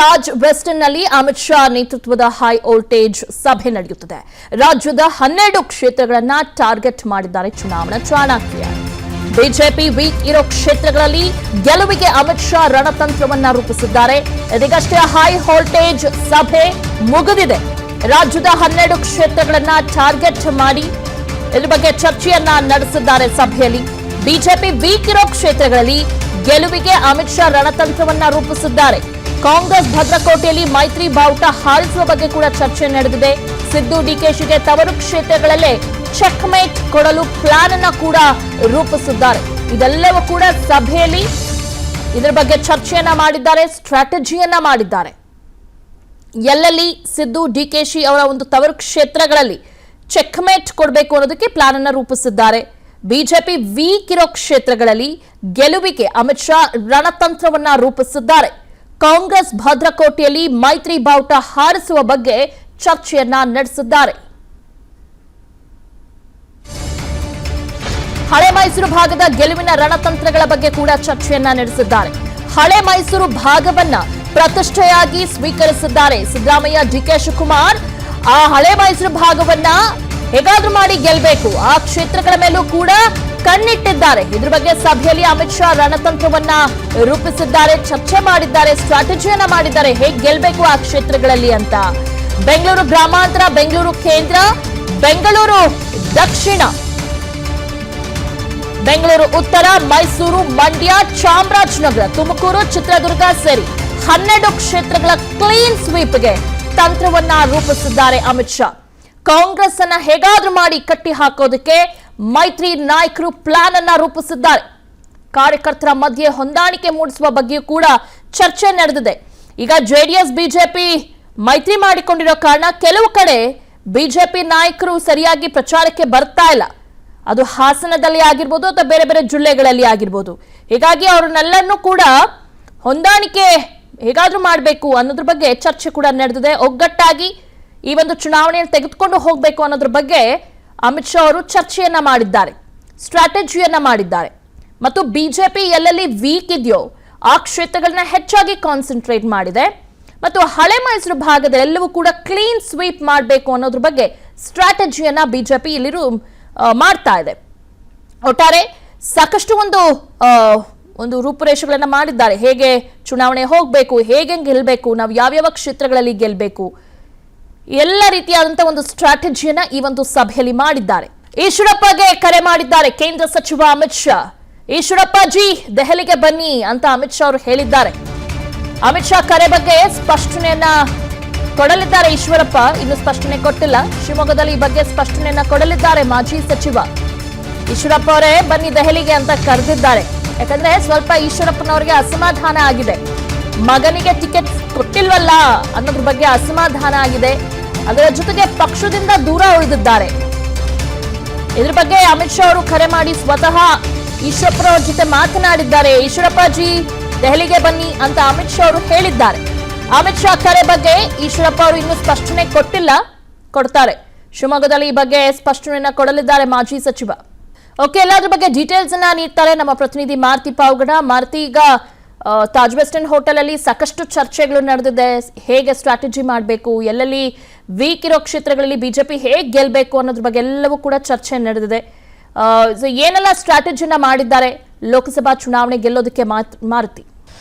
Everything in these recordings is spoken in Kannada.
ತಾಜ್ ವೆಸ್ಟರ್ನ್ನಲ್ಲಿ ಅಮಿತ್ ಶಾ ನೇತೃತ್ವದ ಹೈ ವೋಲ್ಟೇಜ್ ಸಭೆ ನಡೆಯುತ್ತದೆ. ರಾಜ್ಯದ 12 ಕ್ಷೇತ್ರಗಳನ್ನು ಟಾರ್ಗೆಟ್ ಮಾಡಿದ್ದಾರೆ ಚುನಾವಣಾ ಚಾಣಕ್ಯ. ಬಿಜೆಪಿ ವೀಕ್ ಇರೋ ಕ್ಷೇತ್ರಗಳಲ್ಲಿ ಗೆಲುವಿಗೆ ಅಮಿತ್ ಶಾ ರಣತಂತ್ರವನ್ನ ರೂಪಿಸಿದ್ದಾರೆ. ಇದೀಗಷ್ಟೇ ಹೈ ವೋಲ್ಟೇಜ್ ಸಭೆ ಮುಗಿದಿದೆ. ರಾಜ್ಯದ 12 ಕ್ಷೇತ್ರಗಳನ್ನ ಟಾರ್ಗೆಟ್ ಮಾಡಿ ಇದರ ಬಗ್ಗೆ ಚರ್ಚೆಯನ್ನ ನಡೆಸಿದ್ದಾರೆ ಸಭೆಯಲ್ಲಿ. ಬಿಜೆಪಿ ವೀಕ್ ಇರೋ ಕ್ಷೇತ್ರಗಳಲ್ಲಿ ಗೆಲುವಿಗೆ ಅಮಿತ್ ಶಾ ರಣತಂತ್ರವನ್ನ ರೂಪಿಸಿದ್ದಾರೆ. ಕಾಂಗ್ರೆಸ್ ಭದ್ರಕೋಟೆಯಲ್ಲಿ ಮೈತ್ರಿ ಬಾವುಟ ಹಾರಿಸುವ ಬಗ್ಗೆ ಕೂಡ ಚರ್ಚೆ ನಡೆದಿದೆ. ಸಿದ್ದು ಡಿಕೆಶಿಗೆ ತವರು ಕ್ಷೇತ್ರಗಳಲ್ಲೇ ಚೆಕ್ಮೇಟ್ ಕೊಡಲು ಪ್ಲಾನ್ ಅನ್ನ ಕೂಡ ರೂಪಿಸಿದ್ದಾರೆ. ಇದೆಲ್ಲವೂ ಕೂಡ ಸಭೆಯಲ್ಲಿ ಇದರ ಬಗ್ಗೆ ಚರ್ಚೆಯನ್ನ ಮಾಡಿದ್ದಾರೆ, ಸ್ಟ್ರಾಟಜಿಯನ್ನ ಮಾಡಿದ್ದಾರೆ. ಎಲ್ಲೆಲ್ಲಿ ಸಿದ್ದು ಡಿಕೆಶಿ ಅವರ ಒಂದು ತವರು ಕ್ಷೇತ್ರಗಳಲ್ಲಿ ಚೆಕ್ಮೇಟ್ ಕೊಡಬೇಕು ಅನ್ನೋದಕ್ಕೆ ಪ್ಲಾನ್ ಅನ್ನ ರೂಪಿಸಿದ್ದಾರೆ. ಬಿಜೆಪಿ ವೀಕ್ ಇರೋ ಕ್ಷೇತ್ರಗಳಲ್ಲಿ ಗೆಲುವಿಗೆ ಅಮಿತ್ ಶಾ ರಣತಂತ್ರವನ್ನ ರೂಪಿಸಿದ್ದಾರೆ. ಕಾಂಗ್ರೆಸ್ ಭದ್ರಕೋಟೆಯಲ್ಲಿ ಮೈತ್ರಿ ಬಾವುಟ ಹಾರಿಸುವ ಬಗ್ಗೆ ಚರ್ಚೆಯನ್ನ ನಡೆಸಿದ್ದಾರೆ. ಹಳೆ ಮೈಸೂರು ಭಾಗದ ಗೆಲುವಿನ ರಣತಂತ್ರಗಳ ಬಗ್ಗೆ ಕೂಡ ಚರ್ಚೆಯನ್ನ ನಡೆಸಿದ್ದಾರೆ. ಹಳೆ ಮೈಸೂರು ಭಾಗವನ್ನ ಪ್ರತಿಷ್ಠೆಯಾಗಿ ಸ್ವೀಕರಿಸಿದ್ದಾರೆ ಸಿದ್ದರಾಮಯ್ಯ. ಡಿಕೆ ಶಿವಕುಮಾರ್ ಆ ಹಳೆ ಮೈಸೂರು ಭಾಗವನ್ನ ಹೇಗಾದ್ರೂ ಮಾಡಿ ಗೆಲ್ಲಬೇಕು, ಆ ಕ್ಷೇತ್ರಗಳ ಮೇಲೂ ಕೂಡ ಕಣ್ಣಿಟ್ಟಿದ್ದಾರೆ. ಇದ್ರ ಬಗ್ಗೆ ಸಭೆಯಲ್ಲಿ ಅಮಿತ್ ಶಾ ರಣತಂತ್ರವನ್ನ ರೂಪಿಸಿದ್ದಾರೆ, ಚರ್ಚೆ ಮಾಡಿದ್ದಾರೆ, ಸ್ಟ್ರಾಟಜಿಯನ್ನ ಮಾಡಿದ್ದಾರೆ, ಹೇಗೆ ಗೆಲ್ಲಬೇಕು ಆ ಕ್ಷೇತ್ರಗಳಲ್ಲಿ ಅಂತ. ಬೆಂಗಳೂರು ಗ್ರಾಮಾಂತರ, ಬೆಂಗಳೂರು ಕೇಂದ್ರ, ಬೆಂಗಳೂರು ದಕ್ಷಿಣ, ಬೆಂಗಳೂರು ಉತ್ತರ, ಮೈಸೂರು, ಮಂಡ್ಯ, ಚಾಮರಾಜನಗರ, ತುಮಕೂರು, ಚಿತ್ರದುರ್ಗ ಸೇರಿ 12 ಕ್ಷೇತ್ರಗಳ ಕ್ಲೀನ್ ಸ್ವೀಪ್ಗೆ ತಂತ್ರವನ್ನ ರೂಪಿಸಿದ್ದಾರೆ ಅಮಿತ್ ಶಾ. ಕಾಂಗ್ರೆಸ್ ಅನ್ನ ಹೇಗಾದ್ರೂ ಮಾಡಿ ಕಟ್ಟಿ ಹಾಕೋದಕ್ಕೆ ಮೈತ್ರಿ ನಾಯಕರು ಪ್ಲಾನ್ ಅನ್ನ ರೂಪಿಸಿದ್ದಾರೆ. ಕಾರ್ಯಕರ್ತರ ಮಧ್ಯೆ ಹೊಂದಾಣಿಕೆ ಮೂಡಿಸುವ ಬಗ್ಗೆಯೂ ಕೂಡ ಚರ್ಚೆ ನಡೆದಿದೆ. ಈಗ ಜೆಡಿಎಸ್ ಬಿಜೆಪಿ ಮೈತ್ರಿ ಮಾಡಿಕೊಂಡಿರೋ ಕಾರಣ ಕೆಲವು ಕಡೆ ಬಿಜೆಪಿ ನಾಯಕರು ಸರಿಯಾಗಿ ಪ್ರಚಾರಕ್ಕೆ ಬರ್ತಾ ಇಲ್ಲ. ಅದು ಹಾಸನದಲ್ಲಿ ಆಗಿರ್ಬೋದು ಅಥವಾ ಬೇರೆ ಬೇರೆ ಜಿಲ್ಲೆಗಳಲ್ಲಿ ಆಗಿರ್ಬೋದು. ಹೀಗಾಗಿ ಅವ್ರನ್ನೆಲ್ಲನ್ನೂ ಕೂಡ ಹೊಂದಾಣಿಕೆ ಹೇಗಾದ್ರೂ ಮಾಡಬೇಕು ಅನ್ನೋದ್ರ ಬಗ್ಗೆ ಚರ್ಚೆ ಕೂಡ ನಡೆದಿದೆ. ಒಗ್ಗಟ್ಟಾಗಿ ಈ ಒಂದು ಚುನಾವಣೆಯನ್ನು ತೆಗೆದುಕೊಂಡು ಹೋಗಬೇಕು ಅನ್ನೋದ್ರ ಬಗ್ಗೆ ಅಮಿತ್ ಶಾ ಅವರು ಚರ್ಚೆಯನ್ನ ಮಾಡಿದ್ದಾರೆ, ಸ್ಟ್ರಾಟಜಿಯನ್ನ ಮಾಡಿದ್ದಾರೆ. ಮತ್ತು ಬಿಜೆಪಿ ಎಲ್ಲೆಲ್ಲಿ ವೀಕ್ ಇದೆಯೋ ಆ ಕ್ಷೇತ್ರಗಳನ್ನ ಹೆಚ್ಚಾಗಿ ಕಾನ್ಸಂಟ್ರೇಟ್ ಮಾಡಿದೆ. ಮತ್ತು ಹಳೆ ಮೈಸೂರು ಭಾಗದೆಲ್ಲವೂ ಕೂಡ ಕ್ಲೀನ್ ಸ್ವೀಪ್ ಮಾಡಬೇಕು ಅನ್ನೋದ್ರ ಬಗ್ಗೆ ಸ್ಟ್ರಾಟಜಿಯನ್ನ ಬಿಜೆಪಿ ಇಲ್ಲಿ ಮಾಡ್ತಾ ಇದೆ. ಒಟ್ಟಾರೆ ಸಾಕಷ್ಟು ಒಂದು ರೂಪುರೇಷೆಗಳನ್ನ ಮಾಡಿದ್ದಾರೆ. ಹೇಗೆ ಚುನಾವಣೆ ಹೋಗಬೇಕು, ಹೇಗೆ ಗೆಲ್ಲಬೇಕು, ನಾವು ಯಾವ್ಯಾವ ಕ್ಷೇತ್ರಗಳಲ್ಲಿ ಗೆಲ್ಲಬೇಕು, ಎಲ್ಲ ರೀತಿಯಾದಂತಹ ಒಂದು ಸ್ಟ್ರಾಟಜಿಯನ್ನ ಈ ಒಂದು ಸಭೆಯಲ್ಲಿ ಮಾಡಿದ್ದಾರೆ. ಈಶ್ವರಪ್ಪಗೆ ಕರೆ ಮಾಡಿದ್ದಾರೆ ಕೇಂದ್ರ ಸಚಿವ ಅಮಿತ್ ಶಾ. ಈಶ್ವರಪ್ಪ ಜಿ ದೆಹಲಿಗೆ ಬನ್ನಿ ಅಂತ ಅಮಿತ್ ಶಾ ಅವರು ಹೇಳಿದ್ದಾರೆ. ಅಮಿತ್ ಶಾ ಕರೆ ಬಗ್ಗೆ ಸ್ಪಷ್ಟನೆಯನ್ನ ಕೊಡಲಿದ್ದಾರೆ. ಈಶ್ವರಪ್ಪ ಇನ್ನು ಸ್ಪಷ್ಟನೆ ಕೊಟ್ಟಿಲ್ಲ. ಶಿವಮೊಗ್ಗದಲ್ಲಿ ಈ ಬಗ್ಗೆ ಸ್ಪಷ್ಟನೆಯನ್ನ ಕೊಡಲಿದ್ದಾರೆ ಮಾಜಿ ಸಚಿವ ಈಶ್ವರಪ್ಪ ಅವರೇ. ಬನ್ನಿ ದೆಹಲಿಗೆ ಅಂತ ಕರೆದಿದ್ದಾರೆ. ಯಾಕಂದ್ರೆ ಸ್ವಲ್ಪ ಈಶ್ವರಪ್ಪನವರಿಗೆ ಅಸಮಾಧಾನ ಆಗಿದೆ. ಮಗನಿಗೆ ಟಿಕೆಟ್ ಕೊಟ್ಟಿಲ್ವಲ್ಲ ಅನ್ನೋದ್ರ ಬಗ್ಗೆ ಅಸಮಾಧಾನ ಆಗಿದೆ. ಅದರ ಜೊತೆಗೆ ಪಕ್ಷದಿಂದ ದೂರ ಉಳಿದಿದ್ದಾರೆ. ಇದ್ರ ಬಗ್ಗೆ ಅಮಿತ್ ಶಾ ಅವರು ಕರೆ ಮಾಡಿ ಸ್ವತಃ ಈಶ್ವರಪ್ಪನವರ ಜೊತೆ ಮಾತನಾಡಿದ್ದಾರೆ. ಈಶ್ವರಪ್ಪ ಜಿ ದೆಹಲಿಗೆ ಬನ್ನಿ ಅಂತ ಅಮಿತ್ ಶಾ ಅವರು ಹೇಳಿದ್ದಾರೆ. ಅಮಿತ್ ಶಾ ಕರೆ ಬಗ್ಗೆ ಈಶ್ವರಪ್ಪ ಅವರು ಇನ್ನೂ ಸ್ಪಷ್ಟನೆ ಕೊಟ್ಟಿಲ್ಲ, ಕೊಡ್ತಾರೆ. ಶಿವಮೊಗ್ಗದಲ್ಲಿ ಈ ಬಗ್ಗೆ ಸ್ಪಷ್ಟನೆಯನ್ನ ಕೊಡಲಿದ್ದಾರೆ ಮಾಜಿ ಸಚಿವ. ಓಕೆ, ಎಲ್ಲಾದ್ರ ಬಗ್ಗೆ ಡೀಟೇಲ್ಸ್ ಅನ್ನ ನೀಡ್ತಾರೆ ನಮ್ಮ ಪ್ರತಿನಿಧಿ ಮಾರುತಿ ಪಾವಗಡ. ಮಾರುತಿ, ಈಗ ತಾಜ್ ವೆಸ್ಟರ್ನ್ ಹೋಟೆಲ್ ಅಲ್ಲಿ ಸಾಕಷ್ಟು ಚರ್ಚೆಗಳು ನಡೆದಿದೆ. ಹೇಗೆ ಸ್ಟ್ರಾಟಜಿ ಮಾಡಬೇಕು, ಎಲ್ಲೆಲ್ಲಿ ವೀಕ್ ಇರೋ ಕ್ಷೇತ್ರಗಳಲ್ಲಿ ಬಿಜೆಪಿ ಹೇಗೆ ಗೆಲ್ಲಬೇಕು ಅನ್ನೋದ್ರ ಬಗ್ಗೆ ಎಲ್ಲವೂ ಕೂಡ ಚರ್ಚೆ ನಡೆದಿದೆ. ಏನೆಲ್ಲ ಸ್ಟ್ರಾಟಜಿನ ಮಾಡಿದ್ದಾರೆ ಲೋಕಸಭಾ ಚುನಾವಣೆ ಗೆಲ್ಲೋದಕ್ಕೆ ಮಾರುತಿ?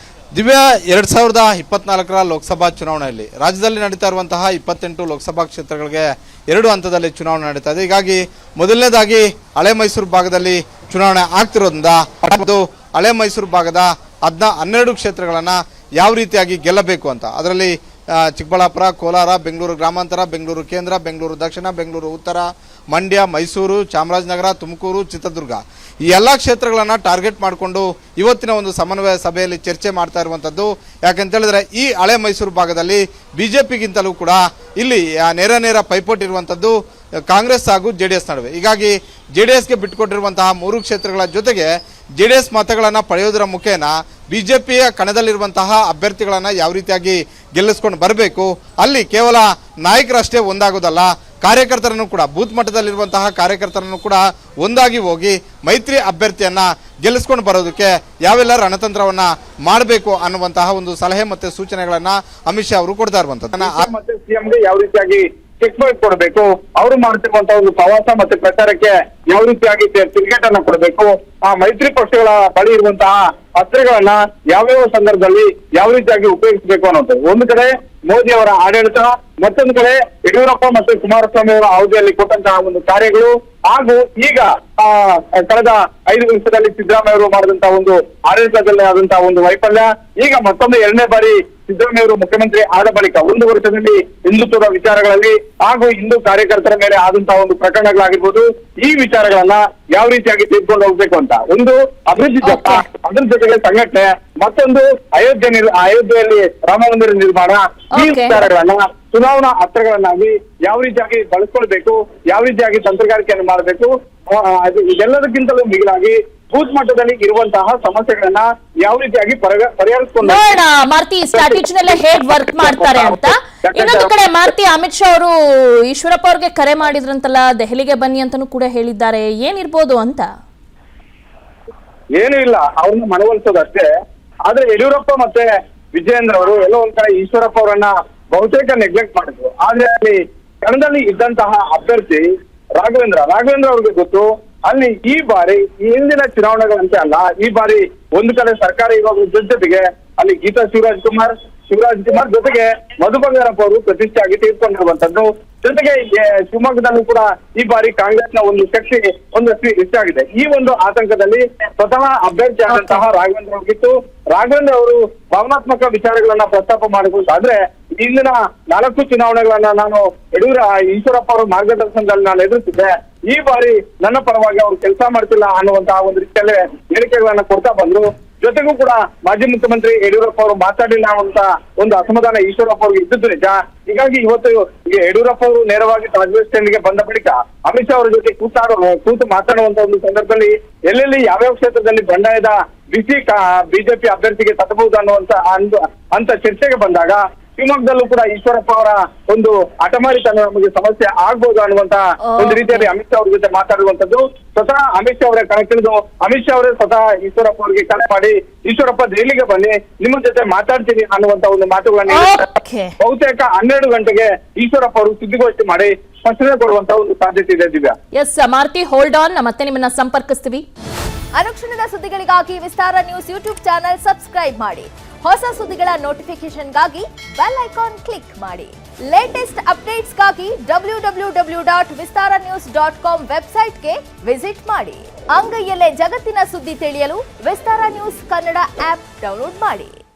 ದಿವ್ಯಾ, 2024ರ ಲೋಕಸಭಾ ಚುನಾವಣೆಯಲ್ಲಿ ರಾಜ್ಯದಲ್ಲಿ ನಡೀತಾ ಇರುವಂತಹ 28 ಲೋಕಸಭಾ ಕ್ಷೇತ್ರಗಳಿಗೆ 2 ಹಂತದಲ್ಲಿ ಚುನಾವಣೆ ನಡೀತಾ ಇದೆ. ಹೀಗಾಗಿ ಮೊದಲನೇದಾಗಿ ಹಳೆ ಮೈಸೂರು ಭಾಗದಲ್ಲಿ ಚುನಾವಣೆ ಆಗ್ತಿರೋದ್ರಿಂದ ಹಳೆ ಮೈಸೂರು ಭಾಗದ 12 ಕ್ಷೇತ್ರಗಳನ್ನು ಯಾವ ರೀತಿಯಾಗಿ ಗೆಲ್ಲಬೇಕು ಅಂತ, ಅದರಲ್ಲಿ ಚಿಕ್ಕಬಳ್ಳಾಪುರ, ಕೋಲಾರ, ಬೆಂಗಳೂರು ಗ್ರಾಮಾಂತರ, ಬೆಂಗಳೂರು ಕೇಂದ್ರ, ಬೆಂಗಳೂರು ದಕ್ಷಿಣ, ಬೆಂಗಳೂರು ಉತ್ತರ, ಮಂಡ್ಯ, ಮೈಸೂರು, ಚಾಮರಾಜನಗರ, ತುಮಕೂರು, ಚಿತ್ರದುರ್ಗ ಈ ಎಲ್ಲ ಕ್ಷೇತ್ರಗಳನ್ನು ಟಾರ್ಗೆಟ್ ಮಾಡಿಕೊಂಡು ಇವತ್ತಿನ ಒಂದು ಸಮನ್ವಯ ಸಭೆಯಲ್ಲಿ ಚರ್ಚೆ ಮಾಡ್ತಾ ಇರುವಂಥದ್ದು. ಯಾಕಂತ ಹೇಳಿದ್ರೆ ಈ ಹಳೆ ಮೈಸೂರು ಭಾಗದಲ್ಲಿ ಬಿಜೆಪಿಗಿಂತಲೂ ಕೂಡ ಇಲ್ಲಿ ನೇರ ಪೈಪೋಟಿ ಇರುವಂಥದ್ದು ಕಾಂಗ್ರೆಸ್ ಹಾಗೂ ಜೆಡಿಎಸ್ ನಡುವೆ. ಹೀಗಾಗಿ ಜೆಡಿಎಸ್ಗೆ ಬಿಟ್ಟುಕೊಟ್ಟಿರುವಂತಹ 3 ಕ್ಷೇತ್ರಗಳ ಜೊತೆಗೆ ಜೆಡಿಎಸ್ ಮತಗಳನ್ನು ಪಡೆಯೋದರ ಮುಖೇನ ಬಿಜೆಪಿಯ ಕಣದಲ್ಲಿರುವಂತಹ ಅಭ್ಯರ್ಥಿಗಳನ್ನು ಯಾವ ರೀತಿಯಾಗಿ ಗೆಲ್ಲಿಸ್ಕೊಂಡು ಬರಬೇಕು, ಅಲ್ಲಿ ಕೇವಲ ನಾಯಕರಷ್ಟೇ ಒಂದಾಗೋದಲ್ಲ, ಕಾರ್ಯಕರ್ತರನ್ನು ಕೂಡ ಬೂತ್ ಮಟ್ಟದಲ್ಲಿರುವಂತಹ ಕಾರ್ಯಕರ್ತರನ್ನು ಕೂಡ ಒಂದಾಗಿ ಹೋಗಿ ಮೈತ್ರಿ ಅಭ್ಯರ್ಥಿಯನ್ನ ಗೆಲ್ಲಿಸ್ಕೊಂಡು ಬರೋದಕ್ಕೆ ಯಾವೆಲ್ಲ ರಣತಂತ್ರವನ್ನ ಮಾಡಬೇಕು ಅನ್ನುವಂತಹ ಒಂದು ಸಲಹೆ ಮತ್ತೆ ಸೂಚನೆಗಳನ್ನ ಅಮಿತ್ ಶಾ ಅವರು ಕೊಡ್ತಾ ಇರುವಂತದ್ದು. ಮತ್ತೆ ಸಿಎಂಗೆ ಯಾವ ರೀತಿಯಾಗಿ ಚೆಕ್ ಬೈಟ್ ಕೊಡಬೇಕು, ಅವರು ಮಾಡ್ತಿರುವಂತಹ ಒಂದು ಪ್ರವಾಸ ಮತ್ತೆ ಪ್ರಚಾರಕ್ಕೆ ಯಾವ ರೀತಿಯಾಗಿ ತಿರುಗೇಟ್ ಅನ್ನ ಕೊಡಬೇಕು, ಆ ಮೈತ್ರಿ ಪಕ್ಷಗಳ ಬಳಿ ಇರುವಂತಹ ಅಸ್ತ್ರಗಳನ್ನ ಯಾವ್ಯಾವ ಸಂದರ್ಭದಲ್ಲಿ ಯಾವ ರೀತಿಯಾಗಿ ಉಪಯೋಗಿಸಬೇಕು ಅನ್ನೋದು. ಒಂದು ಕಡೆ ಮೋದಿ ಅವರ ಆಡಳಿತ, ಮತ್ತೊಂದು ಕಡೆ ಯಡಿಯೂರಪ್ಪ ಮತ್ತು ಕುಮಾರಸ್ವಾಮಿ ಅವರ ಅವಧಿಯಲ್ಲಿ ಕೊಟ್ಟಂತಹ ಒಂದು ಕಾರ್ಯಗಳು, ಹಾಗೂ ಈಗ ಕಳೆದ 5 ವರ್ಷದಲ್ಲಿ ಸಿದ್ದರಾಮಯ್ಯ ಅವರು ಮಾಡಿದಂತಹ ಒಂದು ಆಡಳಿತದಲ್ಲಿ ಆದಂತಹ ಒಂದು ವೈಫಲ್ಯ, ಈಗ ಮತ್ತೊಮ್ಮೆ 2ನೇ ಬಾರಿ ಸಿದ್ದರಾಮಯ್ಯ ಅವರು ಮುಖ್ಯಮಂತ್ರಿ ಆದ ಬಳಿಕ 1 ವರ್ಷದಲ್ಲಿ ಹಿಂದುತ್ವದ ವಿಚಾರಗಳಲ್ಲಿ ಹಾಗೂ ಹಿಂದೂ ಕಾರ್ಯಕರ್ತರ ಮೇಲೆ ಆದಂತಹ ಒಂದು ಪ್ರಕರಣಗಳಾಗಿರ್ಬೋದು, ಈ ವಿಚಾರಗಳನ್ನ ಯಾವ ರೀತಿಯಾಗಿ ತೆಗೆದುಕೊಂಡು ಹೋಗ್ಬೇಕು ಅಂತ. ಒಂದು ಅಭಿವೃದ್ಧಿ ಜಪ, ಅದ್ರ ಜೊತೆಗೆ ಸಂಘಟನೆ, ಮತ್ತೊಂದು ಅಯೋಧ್ಯೆಯಲ್ಲಿ ರಾಮ ಮಂದಿರ ನಿರ್ಮಾಣ, ಈ ವಿಚಾರಗಳನ್ನ ಚುನಾವಣಾ ಅಸ್ತ್ರಗಳನ್ನಾಗಿ ಯಾವ ರೀತಿಯಾಗಿ ಬಳಸ್ಕೊಳ್ಬೇಕು, ಯಾವ ರೀತಿಯಾಗಿ ತಂತ್ರಗಾರಿಕೆಯನ್ನು ಮಾಡಬೇಕು, ಇದೆಲ್ಲದಕ್ಕಿಂತಲೂ ಮಿಗಿಲಾಗಿ ಬೂತ್ ಮಟ್ಟದಲ್ಲಿ ಇರುವಂತಹ ಸಮಸ್ಯೆಗಳನ್ನ ಯಾವ ರೀತಿಯಾಗಿ ಪರಿಹರಿಸಿಕೊಂಡು ಮಾರುತಿ ಸ್ಟ್ರಾಟಜಿನೆಲ್ಲ ಹೇಗ್ ವರ್ಕ್ ಮಾಡ್ತಾರೆ ಅಂತ. ಇನ್ನೊಂದು ಕಡೆ ಮಾರುತಿ, ಅಮಿತ್ ಶಾ ಅವರು ಈಶ್ವರಪ್ಪ ಅವ್ರಿಗೆ ಕರೆ ಮಾಡಿದ್ರಂತಲ್ಲ, ದೆಹಲಿಗೆ ಬನ್ನಿ ಅಂತಾನೂ ಕೂಡ ಹೇಳಿದ್ದಾರೆ, ಏನಿರ್ಬೋದು ಅಂತ? ಏನೂ ಇಲ್ಲ, ಅವ್ರನ್ನ ಮನವೊಲಿಸೋದಷ್ಟೇ. ಆದ್ರೆ ಯಡಿಯೂರಪ್ಪ ಮತ್ತೆ ವಿಜಯೇಂದ್ರ ಅವರು ಎಲ್ಲೋ ಒಂದ್ ಕಡೆ ಈಶ್ವರಪ್ಪ ಅವರನ್ನ ಬಹುತೇಕ ನೆಗ್ಲೆಕ್ಟ್ ಮಾಡಿದ್ರು. ಆದ್ರೆ ಅಲ್ಲಿ ಕಣದಲ್ಲಿ ಇದ್ದಂತಹ ಅಭ್ಯರ್ಥಿ ರಾಘವೇಂದ್ರ ಅವ್ರಿಗೆ ಗೊತ್ತು, ಅಲ್ಲಿ ಈ ಬಾರಿ ಈ ಹಿಂದಿನ ಚುನಾವಣೆಗಳಂತೆ ಅಲ್ಲ, ಈ ಬಾರಿ ಒಂದು ಕಡೆ ಸರ್ಕಾರ ಇವಾಗ ಜೊತೆಗೆ ಅಲ್ಲಿ ಗೀತಾ ಶಿವರಾಜ್ ಕುಮಾರ್ ಜೊತೆಗೆ ಮಧು ಬಂಗಾರಪ್ಪ ಅವರು ಪ್ರತಿಷ್ಠೆಯಾಗಿ ತೆಗೆದುಕೊಂಡಿರುವಂತದ್ದು. ಜೊತೆಗೆ ಶಿವಮೊಗ್ಗದಲ್ಲೂ ಕೂಡ ಈ ಬಾರಿ ಕಾಂಗ್ರೆಸ್ನ ಒಂದು ಶಕ್ತಿ ಒಂದಷ್ಟು ಹೆಚ್ಚಾಗಿದೆ. ಈ ಒಂದು ಆತಂಕದಲ್ಲಿ ಸ್ವತಃ ಅಭ್ಯರ್ಥಿ ಆದಂತಹ ರಾಘವೇಂದ್ರ ಅವರಿಗಿತ್ತು. ರಾಘವೇಂದ್ರ ಅವರು ಭಾವನಾತ್ಮಕ ವಿಚಾರಗಳನ್ನ ಪ್ರಸ್ತಾಪ ಮಾಡಬೇಕಾದ್ರೆ, ಇಂದಿನ 4 ಚುನಾವಣೆಗಳನ್ನ ನಾನು ಈಶ್ವರಪ್ಪ ಅವರ ಮಾರ್ಗದರ್ಶನದಲ್ಲಿ ನಾನು ಎದುರಿಸಿದ್ದೆ, ಈ ಬಾರಿ ನನ್ನ ಪರವಾಗಿ ಅವರು ಕೆಲಸ ಮಾಡ್ತಿಲ್ಲ ಅನ್ನುವಂತಹ ಒಂದು ರೀತಿಯಲ್ಲೇ ಹೇಳಿಕೆಗಳನ್ನ ಕೊಡ್ತಾ ಬಂದ್ರು. ಜೊತೆಗೂ ಕೂಡ ಮಾಜಿ ಮುಖ್ಯಮಂತ್ರಿ ಯಡಿಯೂರಪ್ಪ ಅವರು ಮಾತಾಡಿಲ್ಲ ಅನ್ನುವಂತ ಒಂದು ಅಸಮಾಧಾನ ಈಶ್ವರಪ್ಪ ಅವ್ರಿಗೆ ಇದ್ದದ್ದು ನಿಜ. ಹೀಗಾಗಿ ಇವತ್ತು ಯಡಿಯೂರಪ್ಪ ಅವರು ನೇರವಾಗಿ ರಾಜ್ಯ ಸ್ಟ್ಯಾಂಡ್ಗೆ ಬಂದ ಬಳಿಕ ಅಮಿತ್ ಶಾ ಅವರ ಜೊತೆ ಕೂತು ಮಾತಾಡುವಂತ ಒಂದು ಸಂದರ್ಭದಲ್ಲಿ ಎಲ್ಲೆಲ್ಲಿ ಯಾವ್ಯಾವ ಕ್ಷೇತ್ರದಲ್ಲಿ ಬಂಡಾಯದ ಬಿಸಿ ಬಿಜೆಪಿ ಅಭ್ಯರ್ಥಿಗೆ ತಟ್ಟಬಹುದು ಅಂತ ಚರ್ಚೆಗೆ ಬಂದಾಗ ಶಿವಮೊಗ್ಗದಲ್ಲೂ ಕೂಡ ಈಶ್ವರಪ್ಪ ಅವರ ಒಂದು ಹಠಮಾರಿತನ ನಮಗೆ ಸಮಸ್ಯೆ ಆಗ್ಬಹುದು ಅನ್ನುವಂತ ಒಂದು ರೀತಿಯಲ್ಲಿ ಅಮಿತ್ ಶಾ ಅವ್ರ ಜೊತೆ ಮಾತಾಡುವಂತದ್ದು. ಸ್ವತಃ ಅಮಿತ್ ಶಾ ಅವರೇ ಕಣಕ್ಕಿಳಿದು ಅಮಿತ್ ಶಾ ಅವರೇ ಸ್ವತಃ ಈಶ್ವರಪ್ಪ ಅವರಿಗೆ ಕರೆ ಮಾಡಿ, ಈಶ್ವರಪ್ಪ ದೆಹಲಿಗೆ ಬನ್ನಿ, ನಿಮ್ಮ ಜೊತೆ ಮಾತಾಡ್ತೀನಿ ಅನ್ನುವಂತ ಒಂದು ಮಾತುಗಳನ್ನ ಬಹುತೇಕ 12 ಗಂಟೆಗೆ ಈಶ್ವರಪ್ಪ ಅವರು ಸುದ್ದಿಗೋಷ್ಠಿ ಮಾಡಿ ಸ್ಪಷ್ಟನೆ ಕೊಡುವಂತ ಒಂದು ಸಾಧ್ಯತೆ ಇದೆ. Divya, yes Maruti, hold on, ಮತ್ತೆ ನಿಮ್ಮನ್ನ ಸಂಪರ್ಕಿಸ್ತೀವಿ. ಅನುಕ್ಷಣದ ಸುದ್ದಿಗಳಿಗಾಗಿ Vistara news YouTube channel subscribe ಮಾಡಿ. ಹೊಸ ಸುದ್ದಿಗಳ ನೋಟಿಫಿಕೇಶನ್ಗಾಗಿ ಬೆಲ್ ಐಕಾನ್ ಕ್ಲಿಕ್ ಮಾಡಿ. ಲೇಟೆಸ್ಟ್ ಅಪ್ಡೇಟ್ಸ್ಗಾಗಿ www.vistaranews.com ವೆಬ್ಸೈಟ್ಗೆ ವಿಸಿಟ್ ಮಾಡಿ. ಅಂಗೈಯಲ್ಲೇ ಜಗತ್ತಿನ ಸುದ್ದಿ ತಿಳಿಯಲು Vistara news Kannada app download ಮಾಡಿ.